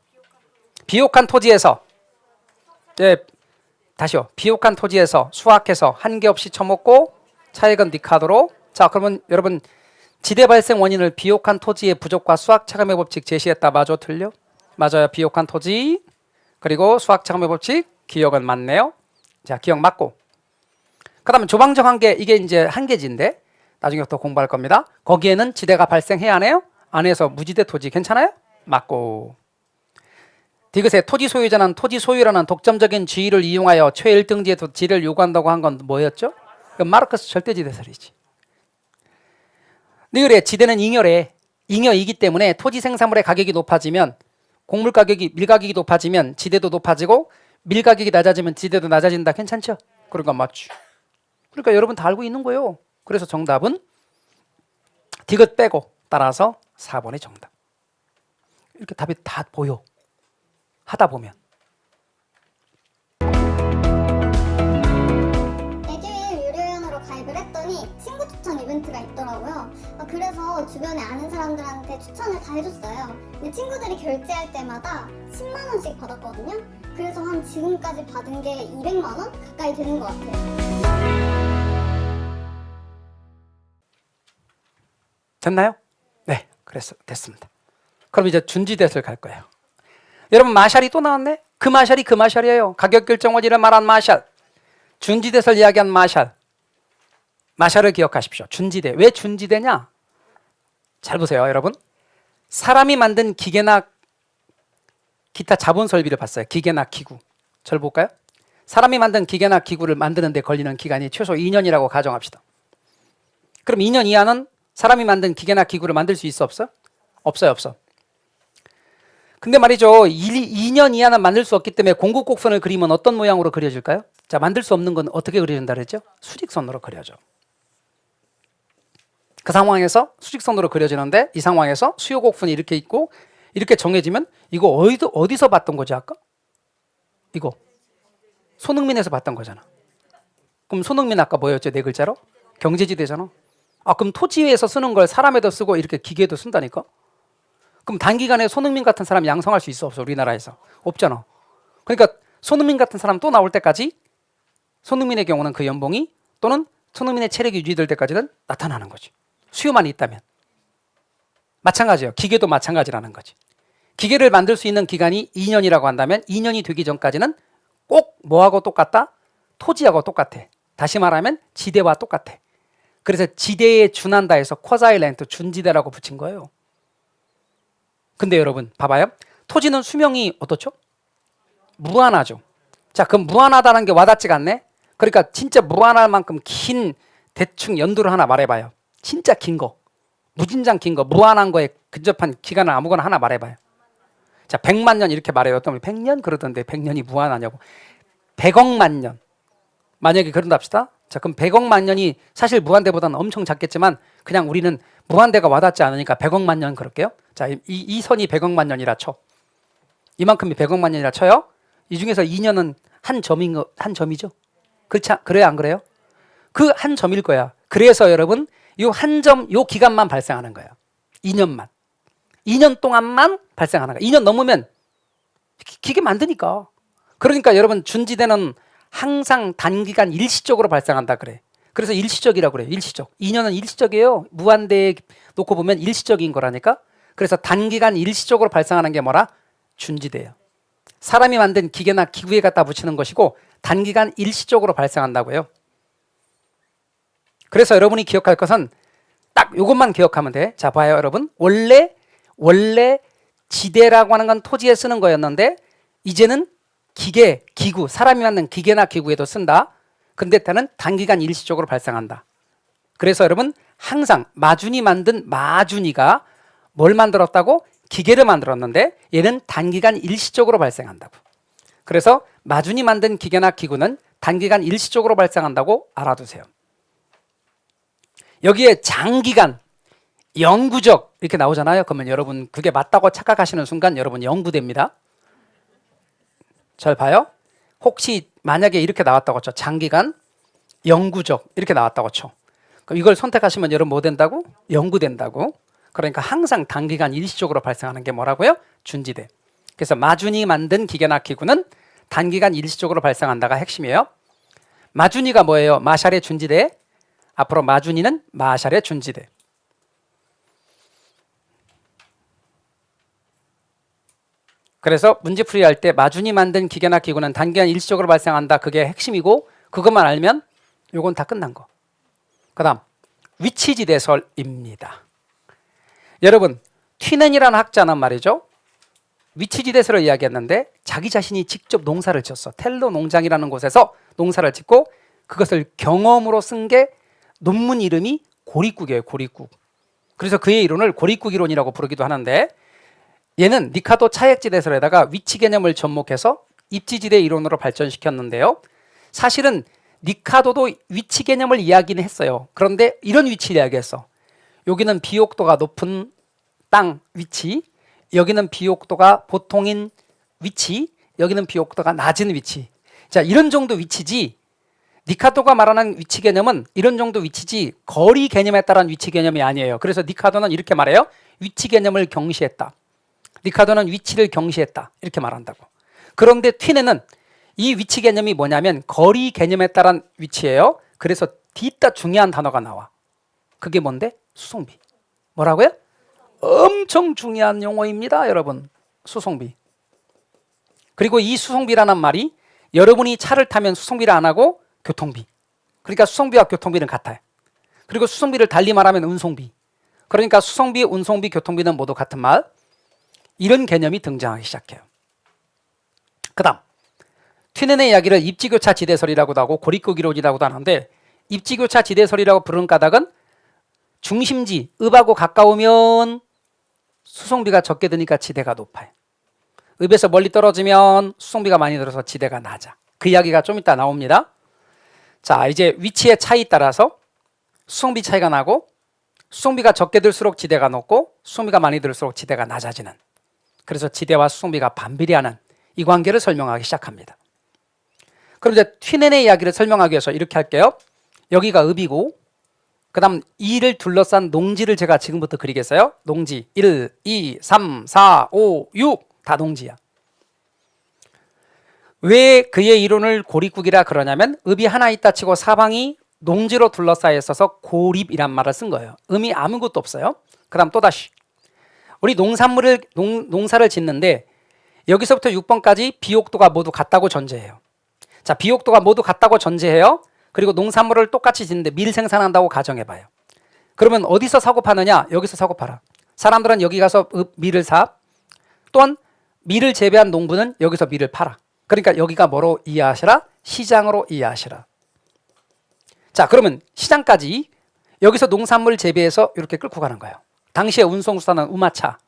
비옥한 토지에서 다시요. 비옥한 토지에서 수확해서 한계 없이 처먹고 차액은 리카도로. 자, 그러면 여러분 지대 발생 원인을 비옥한 토지의 부족과 수확 차감의 법칙 제시했다. 맞아, 틀려? 맞아요. 비옥한 토지 그리고 수확 차감의 법칙. 기억은 맞네요. 자, 기억 맞고. 그다음에 조방적 한계, 이게 이제 한계지인데 나중에 또 공부할 겁니다. 거기에는 지대가 발생해야 하네요. 안에서 무지대 토지 괜찮아요? 맞고. 디귿의 토지 소유자는 토지 소유라는 독점적인 지위를 이용하여 최 1등지의 지를 요구한다고 한 건 뭐였죠? 그 마르크스 절대지대설이지. 니을의 지대는 잉여래. 잉여이기 때문에 토지 생산물의 가격이 높아지면 곡물 가격이, 밀가격이 높아지면 지대도 높아지고 밀가격이 낮아지면 지대도 낮아진다. 괜찮죠? 그러니까 맞지. 그러니까 여러분 다 알고 있는 거예요. 그래서 정답은 디귿 빼고 따라서 4번이 정답. 이렇게 답이 다 보여. 하다 보면. 에듀윌 유료회원으로 가입을 했더니 친구 추천 이벤트가 있더라고요. 그래서 주변에 아는 사람들한테 추천을 다 해줬어요. 근데 친구들이 결제할 때마다 10만 원씩 받았거든요. 그래서 한 지금까지 받은 게 200만 원 가까이 되는 것 같아요. 됐나요? 네, 그래서 됐습니다. 그럼 이제 준지대설 갈 거예요. 여러분 마샬이 또 나왔네. 그 마샬이에요. 가격 결정 원리를 말한 마샬. 준지대설 이야기한 마샬. 마샬을 기억하십시오. 준지대. 왜 준지대냐? 잘 보세요, 여러분. 사람이 만든 기계나 기타 자본 설비를 봤어요. 기계나 기구. 잘 볼까요? 사람이 만든 기계나 기구를 만드는 데 걸리는 기간이 최소 2년이라고 가정합시다. 그럼 2년 이하는 사람이 만든 기계나 기구를 만들 수 있어, 없어? 없어요, 없어. 근데 말이죠, 2년 이하는 만들 수 없기 때문에 공급곡선을 그리면 어떤 모양으로 그려질까요? 자, 만들 수 없는 건 어떻게 그려진다 그랬죠? 수직선으로 그려져. 그 상황에서 수직선으로 그려지는데 이 상황에서 수요곡선이 이렇게 있고 이렇게 정해지면 이거 어디서 봤던 거지 아까? 이거 손흥민에서 봤던 거잖아. 그럼 손흥민 아까 뭐였죠? 네 글자로? 경제지대잖아. 아, 그럼 토지에서 쓰는 걸 사람에도 쓰고 이렇게 기계에도 쓴다니까? 그럼 단기간에 손흥민 같은 사람 양성할 수 있어 없어? 우리나라에서 없잖아. 그러니까 손흥민 같은 사람 또 나올 때까지 손흥민의 경우는 그 연봉이 또는 손흥민의 체력이 유지될 때까지는 나타나는 거지. 수요만 있다면. 마찬가지예요. 기계도 마찬가지라는 거지. 기계를 만들 수 있는 기간이 2년이라고 한다면 2년이 되기 전까지는 꼭 뭐하고 똑같다? 토지하고 똑같아. 다시 말하면 지대와 똑같아. 그래서 지대에 준한다 해서 쿼자일렌트 준지대라고 붙인 거예요. 근데 여러분 봐봐요. 토지는 수명이 어떻죠? 무한하죠. 자, 그럼 무한하다는 게 와닿지가 않네. 그러니까 진짜 무한할 만큼 긴 대충 연도를 하나 말해봐요. 진짜 긴 거, 무진장 긴 거, 무한한 거에 근접한 기간을 아무거나 하나 말해봐요. 자, 100만 년 이렇게 말해요. 어떤 분이 100년 그러던데 100년이 무한하냐고. 100억만 년. 만약에 그런다 합시다. 자, 그럼 100억만 년이 사실 무한대보다는 엄청 작겠지만 그냥 우리는 무한대가 와닿지 않으니까 100억만 년 그럴게요. 자, 이 선이 100억만 년이라 쳐. 이만큼이 100억만 년이라 쳐요. 이 중에서 2년은 한 점이죠. 그렇지, 그래요, 안 그래요? 그 한 점일 거야. 그래서 여러분, 요 한 점, 요 기간만 발생하는 거예요. 2년만. 2년 동안만 발생하는 거야. 2년 넘으면 기계 만드니까. 그러니까 여러분, 준지대는 항상 단기간 일시적으로 발생한다 그래. 그래서 일시적이라고 그래요. 일시적. 2년은 일시적이에요. 무한대에 놓고 보면 일시적인 거라니까. 그래서 단기간 일시적으로 발생하는 게 뭐라? 준지대예요. 사람이 만든 기계나 기구에 갖다 붙이는 것이고 단기간 일시적으로 발생한다고요. 그래서 여러분이 기억할 것은 딱 이것만 기억하면 돼. 자, 봐요, 여러분. 원래 지대라고 하는 건 토지에 쓰는 거였는데 이제는 기계, 기구, 사람이 만든 기계나 기구에도 쓴다. 근데 때는 단기간 일시적으로 발생한다. 그래서 여러분 항상 마준이 만든 마준이가 뭘 만들었다고? 기계를 만들었는데 얘는 단기간 일시적으로 발생한다고. 그래서 마준이 만든 기계나 기구는 단기간 일시적으로 발생한다고 알아두세요. 여기에 장기간, 영구적 이렇게 나오잖아요. 그러면 여러분 그게 맞다고 착각하시는 순간 여러분 영구됩니다. 잘 봐요. 혹시 만약에 이렇게 나왔다고 쳐. 장기간, 영구적 이렇게 나왔다고 쳐. 그럼 이걸 선택하시면 여러분 뭐 된다고? 영구된다고. 그러니까 항상 단기간 일시적으로 발생하는 게 뭐라고요? 준지대. 그래서 마준이 만든 기계나 기구는 단기간 일시적으로 발생한다가 핵심이에요. 마준이가 뭐예요? 마샬의 준지대. 앞으로 마준이는 마샬의 준지대. 그래서 문제풀이 할 때 마준이 만든 기계나 기구는 단기간 일시적으로 발생한다. 그게 핵심이고 그것만 알면 요건 다 끝난 거. 그 다음 위치지대설입니다. 여러분 튀넨이라는 학자는 말이죠. 위치지대설을 이야기했는데 자기 자신이 직접 농사를 지었어. 텔로 농장이라는 곳에서 농사를 짓고 그것을 경험으로 쓴 게 논문 이름이 고립국이에요. 고립국. 그래서 그의 이론을 고립국 이론이라고 부르기도 하는데 얘는 리카도 차액지대설에다가 위치 개념을 접목해서 입지지대 이론으로 발전시켰는데요. 사실은 리카도도 위치 개념을 이야기는 했어요. 그런데 이런 위치를 이야기했어. 여기는 비옥도가 높은 땅 위치, 여기는 비옥도가 보통인 위치, 여기는 비옥도가 낮은 위치. 자, 이런 정도 위치지 리카도가 말하는 위치 개념은 이런 정도 위치지 거리 개념에 따른 위치 개념이 아니에요. 그래서 리카도는 이렇게 말해요. 위치 개념을 경시했다. 리카도는 위치를 경시했다. 이렇게 말한다고. 그런데 튀넨은 이 위치 개념이 뭐냐면 거리 개념에 따른 위치예요. 그래서 뒤따 중요한 단어가 나와. 그게 뭔데? 수송비. 뭐라고요? 엄청 중요한 용어입니다, 여러분. 수송비. 그리고 이 수송비라는 말이 여러분이 차를 타면 수송비를 안 하고 교통비. 그러니까 수송비와 교통비는 같아요. 그리고 수송비를 달리 말하면 운송비. 그러니까 수송비, 운송비, 교통비는 모두 같은 말. 이런 개념이 등장하기 시작해요. 그 다음 튀넨의 이야기를 입지교차 지대설이라고도 하고 고립국 이론이라고도 하는데 입지교차 지대설이라고 부르는 까닭은 중심지, 읍하고 가까우면 수송비가 적게 드니까 지대가 높아요. 읍에서 멀리 떨어지면 수송비가 많이 들어서 지대가 낮아. 그 이야기가 좀 이따 나옵니다. 자, 이제 위치의 차이 따라서 수송비 차이가 나고 수송비가 적게 들수록 지대가 높고 수송비가 많이 들수록 지대가 낮아지는. 그래서 지대와 수송비가 반비례하는 이 관계를 설명하기 시작합니다. 그럼 이제 튀넨의 이야기를 설명하기 위해서 이렇게 할게요. 여기가 읍이고 그 다음 이를 둘러싼 농지를 제가 지금부터 그리겠어요. 농지 1, 2, 3, 4, 5, 6 다 농지야. 왜 그의 이론을 고립국이라 그러냐면 읍이 하나 있다 치고 사방이 농지로 둘러싸여 있어서 고립이란 말을 쓴 거예요. 읍이 아무것도 없어요. 그 다음 또다시 우리 농사를 짓는데 여기서부터 6번까지 비옥도가 모두 같다고 전제해요. 자, 비옥도가 모두 같다고 전제해요. 그리고 농산물을 똑같이 짓는데 밀 생산한다고 가정해봐요. 그러면 어디서 사고 파느냐? 여기서 사고 팔아. 사람들은 여기 가서 밀을 사. 또한 밀을 재배한 농부는 여기서 밀을 팔아. 그러니까 여기가 뭐로 이해하시라? 시장으로 이해하시라. 자, 그러면 시장까지 여기서 농산물 재배해서 이렇게 끌고 가는 거예요. 당시에 운송수단은 우마차.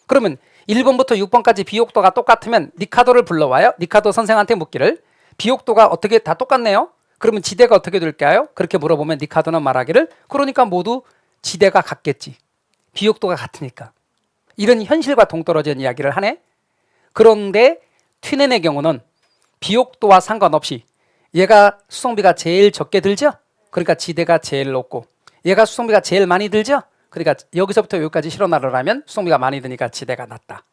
그러면 1번부터 6번까지 비옥도가 똑같으면 리카도를 불러와요. 리카도 선생한테 묻기를 비옥도가 어떻게 다 똑같네요. 그러면 지대가 어떻게 될까요? 그렇게 물어보면 리카도는 말하기를 그러니까 모두 지대가 같겠지. 비옥도가 같으니까. 이런 현실과 동떨어진 이야기를 하네. 그런데 튀넨의 경우는 비옥도와 상관없이 얘가 수송비가 제일 적게 들죠. 그러니까 지대가 제일 높고 얘가 수송비가 제일 많이 들죠. 그러니까 여기서부터 여기까지 실어 나르려면 수송비가 많이 드니까 지대가 낮다.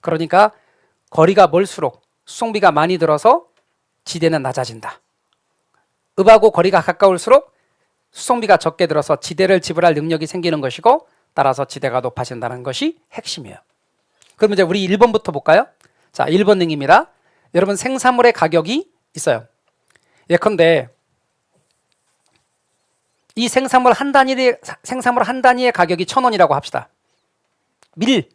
그러니까 거리가 멀수록 수송비가 많이 들어서 지대는 낮아진다. 읍하고 거리가 가까울수록 수송비가 적게 들어서 지대를 지불할 능력이 생기는 것이고 따라서 지대가 높아진다는 것이 핵심이에요. 그럼 이제 우리 1번부터 볼까요? 자, 1번 능입니다. 여러분 생산물의 가격이 있어요. 예컨대 이 생산물 한 단위의 가격이 1,000원이라고 합시다. 밀.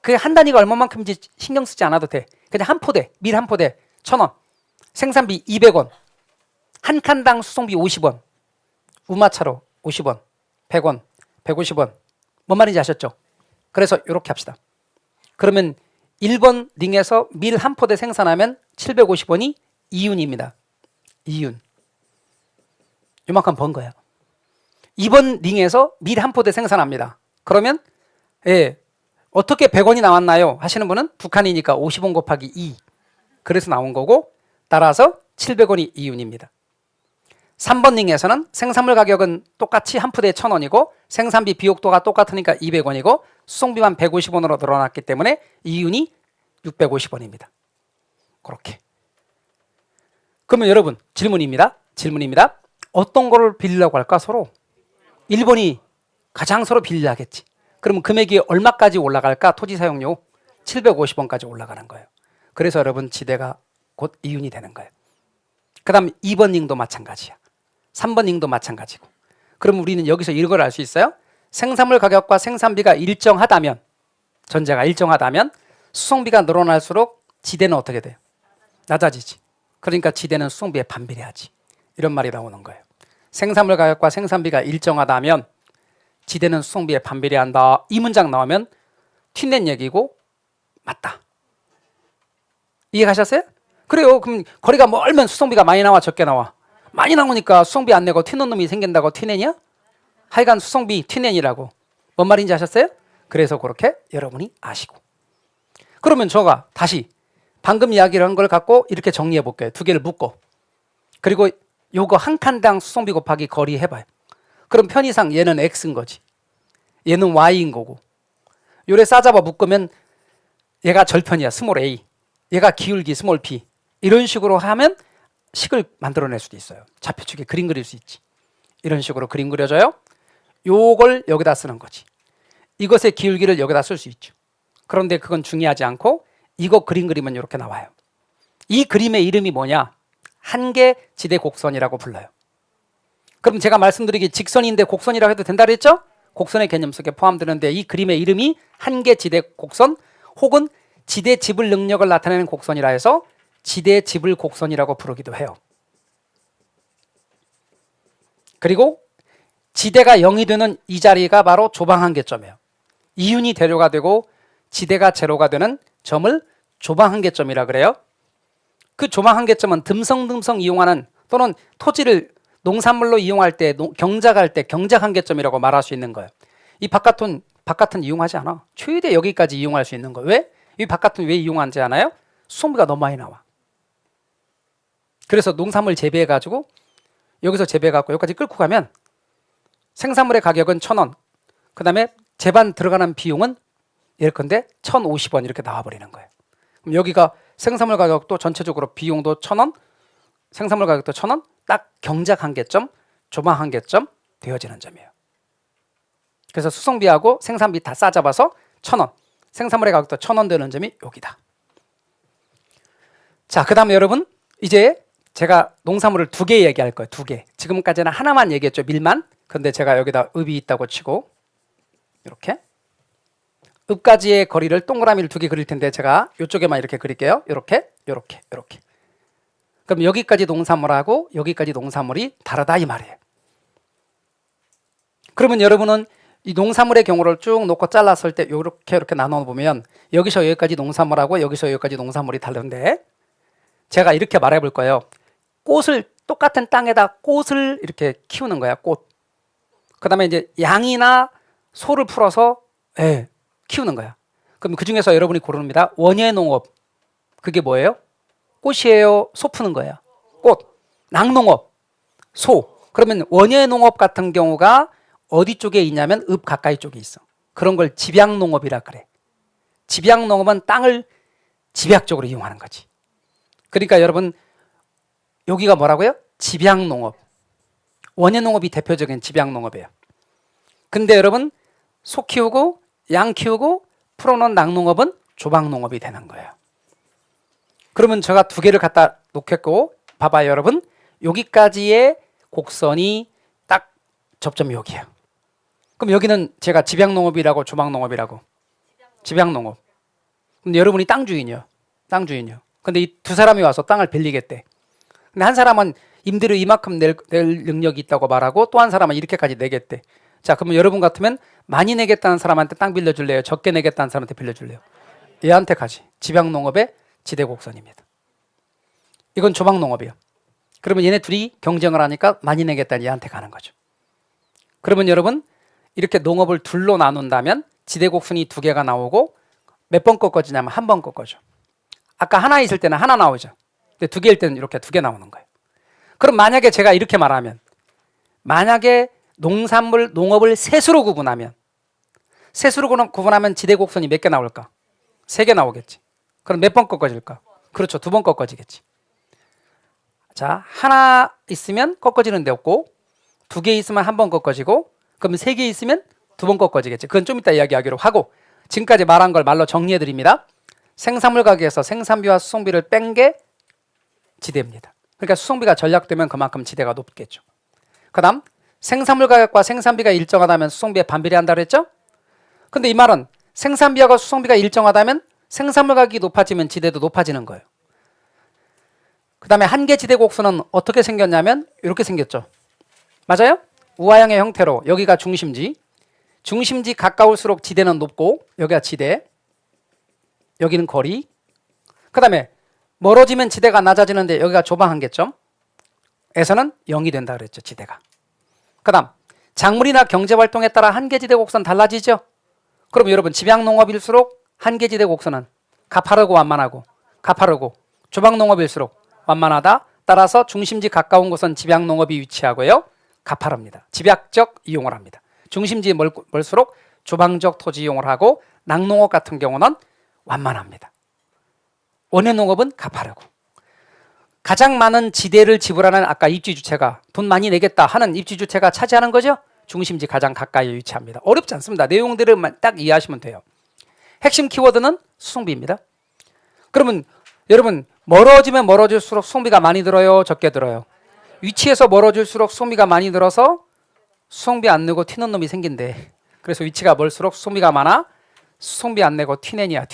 그 한 단위가 얼마만큼인지 신경 쓰지 않아도 돼. 그냥 한 포대, 밀 한 포대 1,000원. 생산비 200원. 한 칸당 수송비 50원. 우마차로 50원, 100원, 150원. 뭔 말인지 아셨죠? 그래서 이렇게 합시다. 그러면 1번 링에서 밀 한 포대 생산하면 750원이 2윤입니다. 2윤. 이만큼 번 거야. 2번 링에서 밀 한 포대 생산합니다. 그러면 어떻게 100원이 나왔나요? 하시는 분은 북한이니까 50원 곱하기 2. 그래서 나온 거고 따라서 700원이 2윤입니다. 3번 링에서는 생산물 가격은 똑같이 한 푸대에 1,000원이고 생산비 비옥도가 똑같으니까 200원이고 수송비만 150원으로 늘어났기 때문에 2윤이 650원입니다. 그렇게. 그러면 여러분 질문입니다. 어떤 거를 빌리려고 할까 서로? 1번이 가장 서로 빌리하겠지. 그러면 금액이 얼마까지 올라갈까? 토지 사용료 750원까지 올라가는 거예요. 그래서 여러분 지대가 곧 2윤이 되는 거예요. 그 다음 2번 링도 마찬가지야. 3번 링도 마찬가지고. 그럼 우리는 여기서 이걸 알 수 있어요? 생산물 가격과 생산비가 일정하다면, 전제가 일정하다면 수송비가 늘어날수록 지대는 어떻게 돼요? 낮아지지. 그러니까 지대는 수송비에 반비례하지. 이런 말이 나오는 거예요. 생산물 가격과 생산비가 일정하다면 지대는 수송비에 반비례한다. 이 문장 나오면 튀낸 얘기고 맞다. 이해가셨어요? 그래요. 그럼 거리가 멀면 수송비가 많이 나와 적게 나와? 많이 나오니까 수송비 안 내고 튀는 놈이 생긴다고 튀내냐? 하여간 수송비 튀낸이라고. 뭔 말인지 아셨어요? 그래서 그렇게 여러분이 아시고. 그러면 저가 다시 방금 이야기를 한 걸 갖고 이렇게 정리해 볼게요. 두 개를 묶고. 그리고 요거 한 칸당 수송비 곱하기 거리 해봐요. 그럼 편의상 얘는 X인 거지. 얘는 Y인 거고. 요래 싸잡아 묶으면 얘가 절편이야. 스몰 a. 얘가 기울기 스몰 b. 이런 식으로 하면 식을 만들어낼 수도 있어요. 좌표축에 그림 그릴 수 있지. 이런 식으로 그림 그려져요. 요걸 여기다 쓰는 거지. 이것의 기울기를 여기다 쓸 수 있죠. 그런데 그건 중요하지 않고 이거 그림 그리면 이렇게 나와요. 이 그림의 이름이 뭐냐? 한계 지대 곡선이라고 불러요. 그럼 제가 말씀드리기 직선인데 곡선이라고 해도 된다 그랬죠? 곡선의 개념 속에 포함되는데 이 그림의 이름이 한계 지대 곡선 혹은 지대 지불 능력을 나타내는 곡선이라 해서 지대 지불 곡선이라고 부르기도 해요. 그리고 지대가 0이 되는 이 자리가 바로 조방한계점이에요. 이윤이 대료가 되고 지대가 제로가 되는 점을 조방한계점이라 그래요. 그 조방한계점은 듬성듬성 이용하는 또는 토지를 농산물로 이용할 때 경작할 때 경작한계점이라고 말할 수 있는 거예요. 이 바깥은 이용하지 않아. 최대 여기까지 이용할 수 있는 거예요. 왜? 이 바깥은 왜 이용하지 않아요? 수송비가 너무 많이 나와. 그래서 농산물 재배해가지고 여기서 재배해갖고 여기까지 끌고 가면 생산물의 가격은 1,000원. 그 다음에 재반 들어가는 비용은 예컨대 1,050원 이렇게 나와버리는 거예요. 그럼 여기가 생산물 가격도 전체적으로 비용도 1,000원, 생산물 가격도 1,000원, 딱 경작 한계점, 조방 한계점 되어지는 점이에요. 그래서 수송비하고 생산비 다 싸잡아서 1,000원, 생산물의 가격도 1,000원 되는 점이 여기다. 자, 그 다음에 여러분 이제 제가 농산물을 2개 얘기할 거예요. 2개. 지금까지는 하나만 얘기했죠. 밀만. 근데 제가 여기다 읍이 있다고 치고 이렇게 읍까지의 거리를 동그라미를 2개 그릴 텐데 제가 이쪽에만 이렇게 그릴게요. 이렇게. 그럼 여기까지 농산물하고 여기까지 농산물이 다르다 이 말이에요. 그러면 여러분은 이 농산물의 경우를 쭉 놓고 잘랐을 때 이렇게 나눠 보면 여기서 여기까지 농산물하고 여기서 여기까지 농산물이 다른데 제가 이렇게 말해 볼 거예요. 꽃을 똑같은 땅에다 꽃을 이렇게 키우는 거야. 꽃. 그다음에 이제 양이나 소를 풀어서 키우는 거야. 그럼 그 중에서 여러분이 고릅니다. 원예 농업. 그게 뭐예요? 꽃이에요? 소 푸는 거예요. 꽃. 낙농업. 소. 그러면 원예 농업 같은 경우가 어디 쪽에 있냐면 읍 가까이 쪽에 있어. 그런 걸 집약농업이라 그래. 집약농업은 땅을 집약적으로 이용하는 거지. 그러니까 여러분 여기가 뭐라고요? 집약농업. 원예농업이 대표적인 집약농업이에요. 근데 여러분 소 키우고 양 키우고 풀어놓은 낙농업은 조방농업이 되는 거예요. 그러면 제가 2개를 갖다 놓겠고 봐봐요 여러분. 여기까지의 곡선이 딱 접점이 여기예요. 그럼 여기는 제가 집약농업이라고 조방농업이라고? 집약농업. 근데 여러분이 땅 주인이요. 근데 이 2사람이 와서 땅을 빌리겠대. 근데 한 사람은 임대료 이만큼 낼 능력이 있다고 말하고 또 한 사람은 이렇게까지 내겠대. 자, 그러면 여러분 같으면 많이 내겠다는 사람한테 땅 빌려줄래요? 적게 내겠다는 사람한테 빌려줄래요? 얘한테 가지. 집약농업의 지대곡선입니다. 이건 조막농업이에요. 그러면 얘네 둘이 경쟁을 하니까 많이 내겠다는 얘한테 가는 거죠. 그러면 여러분 이렇게 농업을 둘로 나눈다면 지대곡선이 두 개가 나오고 몇 번 꺾어지냐면 한 번 꺾어져. 아까 하나 있을 때는 하나 나오죠. 근데 두 개일 때는 이렇게 두 개 나오는 거예요. 그럼 만약에 제가 이렇게 말하면, 만약에 농산물, 농업을 셋으로 구분하면, 셋으로 구분하면 지대곡선이 몇 개 나올까? 세 개 나오겠지. 그럼 몇 번 꺾어질까? 그렇죠. 두 번 꺾어지겠지. 자, 하나 있으면 꺾어지는 데 없고, 두 개 있으면 한 번 꺾어지고, 그러면 세 개 있으면 두 번 꺾어지겠지. 그건 좀 이따 이야기하기로 하고, 지금까지 말한 걸 말로 정리해 드립니다. 생산물 가격에서 생산비와 수송비를 뺀 게 지대입니다. 그러니까 수송비가 전략되면 그만큼 지대가 높겠죠. 그 다음 생산물 가격과 생산비가 일정하다면 수송비에 반비례한다고 했죠. 근데 이 말은 생산비하고 수송비가 일정하다면 생산물 가격이 높아지면 지대도 높아지는 거예요. 그 다음에 한계 지대 곡선은 어떻게 생겼냐면 이렇게 생겼죠. 맞아요? 우아형의 형태로 여기가 중심지, 중심지 가까울수록 지대는 높고 여기가 지대, 여기는 거리. 그 다음에 멀어지면 지대가 낮아지는데 여기가 좁아 한계점 에서는 0이 된다 그랬죠. 지대가. 그 다음 작물이나 경제활동에 따라 한계지대 곡선 달라지죠. 그럼 여러분 집약농업일수록 한계지대 곡선은 가파르고 완만하고, 가파르고 조막농업일수록 완만하다. 따라서 중심지 가까운 곳은 집약농업이 위치하고요, 가파릅니다. 집약적 이용을 합니다. 중심지에 멀수록 조방적 토지 이용을 하고, 낙농업 같은 경우는 완만합니다. 원예농업은 가파르고. 가장 많은 지대를 지불하는 아까 입지주체가 돈 많이 내겠다 하는 입지주체가 차지하는 거죠. 중심지 가장 가까이에 위치합니다. 어렵지 않습니다. 내용들을 딱 이해하시면 돼요. 핵심 키워드는 수송비입니다. 그러면 여러분 멀어지면 멀어질수록 수송비가 많이 들어요, 적게 들어요? 위치에서 멀어질수록 수송비가 많이 들어서 수송비 안 내고 튀는 놈이 생긴대. 그래서 위치가 멀수록 수송비가 많아. 수송비 안 내고 튀낸이야.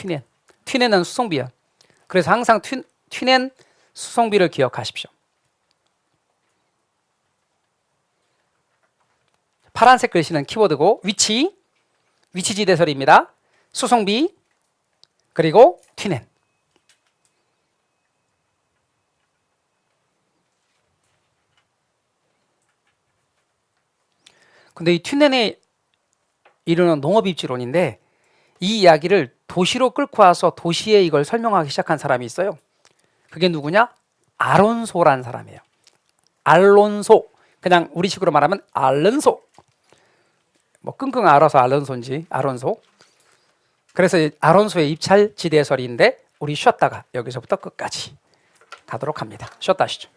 튀낸은 수송비야. 그래서 항상 튀낸 수송비를 기억하십시오. 파란색 글씨는 키워드고, 위치지대설입니다. 수송비, 그리고 튀낸. 근데 이 튀낸에 이르는 농업입지론인데, 이 이야기를 도시로 끌고 와서 도시에 이걸 설명하기 시작한 사람이 있어요. 그게 누구냐? 아론소라는 사람이에요. 알론소. 그냥 우리식으로 말하면 알른소. 뭐 끙끙 앓아서 알론소인지 아론소. 그래서 아론소의 입찰 지대설인데 우리 쉬었다가 여기서부터 끝까지 가도록 합니다. 쉬었다 하시죠.